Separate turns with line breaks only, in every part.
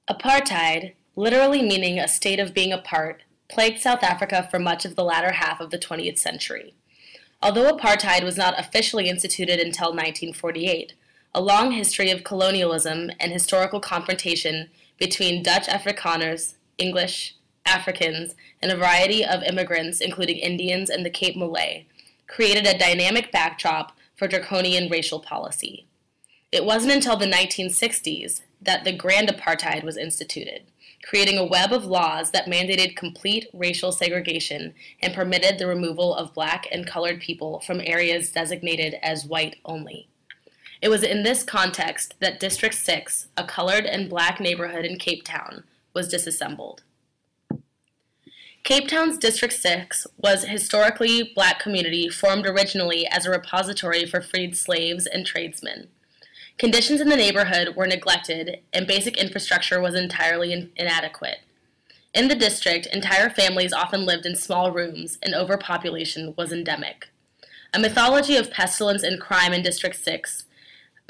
Apartheid, literally meaning a state of being apart, plagued South Africa for much of the latter half of the 20th century. Although apartheid was not officially instituted until 1948, a long history of colonialism and historical confrontation between Dutch Afrikaners, English, Africans, and a variety of immigrants, including Indians and the Cape Malay, created a dynamic backdrop for draconian racial policy. It wasn't until the 1960s that the Grand Apartheid was instituted, creating a web of laws that mandated complete racial segregation and permitted the removal of black and colored people from areas designated as white only. It was in this context that District 6, a colored and black neighborhood in Cape Town, was disassembled. Cape Town's District 6 was a historically black community formed originally as a repository for freed slaves and tradesmen. Conditions in the neighborhood were neglected, and basic infrastructure was entirely inadequate. In the district, entire families often lived in small rooms, and overpopulation was endemic. A mythology of pestilence and crime in District 6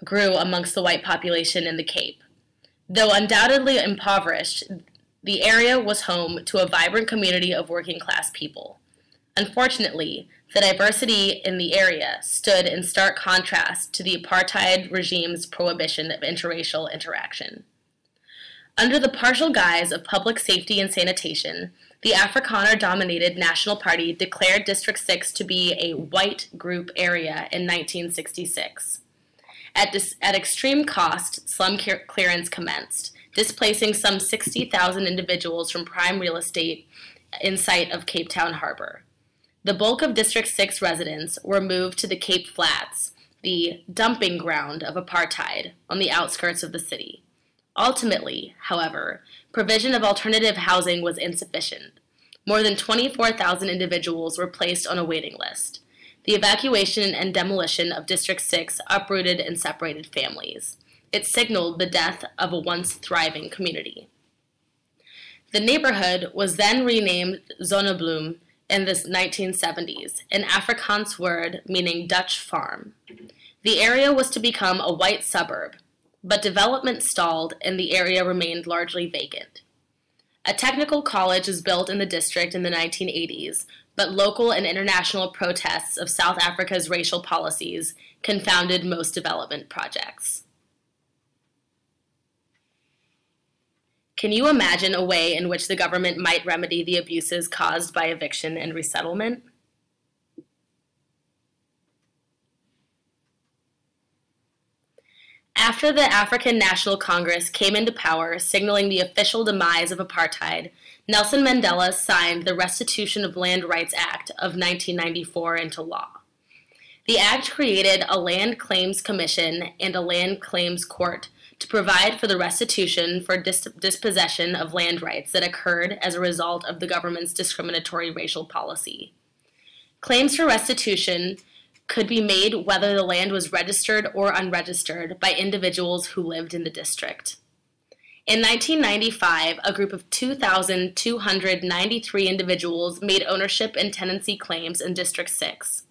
grew amongst the white population in the Cape. Though undoubtedly impoverished, the area was home to a vibrant community of working-class people. Unfortunately, the diversity in the area stood in stark contrast to the apartheid regime's prohibition of interracial interaction. Under the partial guise of public safety and sanitation, the Afrikaner-dominated National Party declared District 6 to be a white group area in 1966. At extreme cost, slum clearance commenced, displacing some 60,000 individuals from prime real estate in sight of Cape Town Harbor. The bulk of District 6 residents were moved to the Cape Flats, the dumping ground of apartheid, on the outskirts of the city. Ultimately, however, provision of alternative housing was insufficient. More than 24,000 individuals were placed on a waiting list. The evacuation and demolition of District 6 uprooted and separated families. It signaled the death of a once thriving community. The neighborhood was then renamed Zonnebloem in the 1970s, an Afrikaans word meaning Dutch farm. The area was to become a white suburb, but development stalled and the area remained largely vacant. A technical college was built in the district in the 1980s, but local and international protests of South Africa's racial policies confounded most development projects. Can you imagine a way in which the government might remedy the abuses caused by eviction and resettlement? After the African National Congress came into power, signaling the official demise of apartheid, Nelson Mandela signed the Restitution of Land Rights Act of 1994 into law. The act created a Land Claims Commission and a Land Claims Court to provide for the restitution for dispossession of land rights that occurred as a result of the government's discriminatory racial policy. Claims for restitution could be made whether the land was registered or unregistered by individuals who lived in the district. In 1995, a group of 2,293 individuals made ownership and tenancy claims in District 6.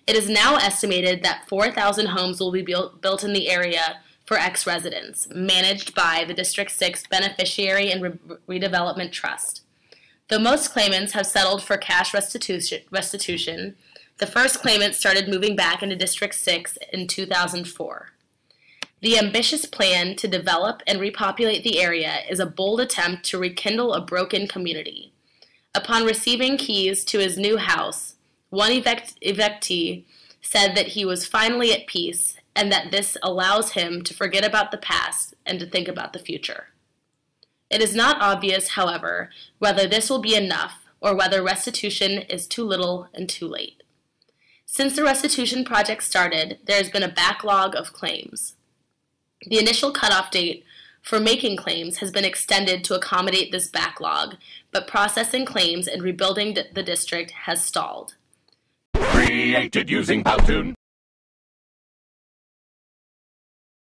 It is now estimated that 4,000 homes will be built in the area for ex-residents, managed by the District 6 Beneficiary and Redevelopment Trust. Though most claimants have settled for cash restitution, the first claimant started moving back into District 6 in 2004. The ambitious plan to develop and repopulate the area is a bold attempt to rekindle a broken community. Upon receiving keys to his new house, one evictee said that he was finally at peace and that this allows him to forget about the past and to think about the future. It is not obvious, however, whether this will be enough or whether restitution is too little and too late. Since the restitution project started, there has been a backlog of claims. The initial cutoff date for making claims has been extended to accommodate this backlog, but processing claims and rebuilding the district has stalled.
Created using Powtoon.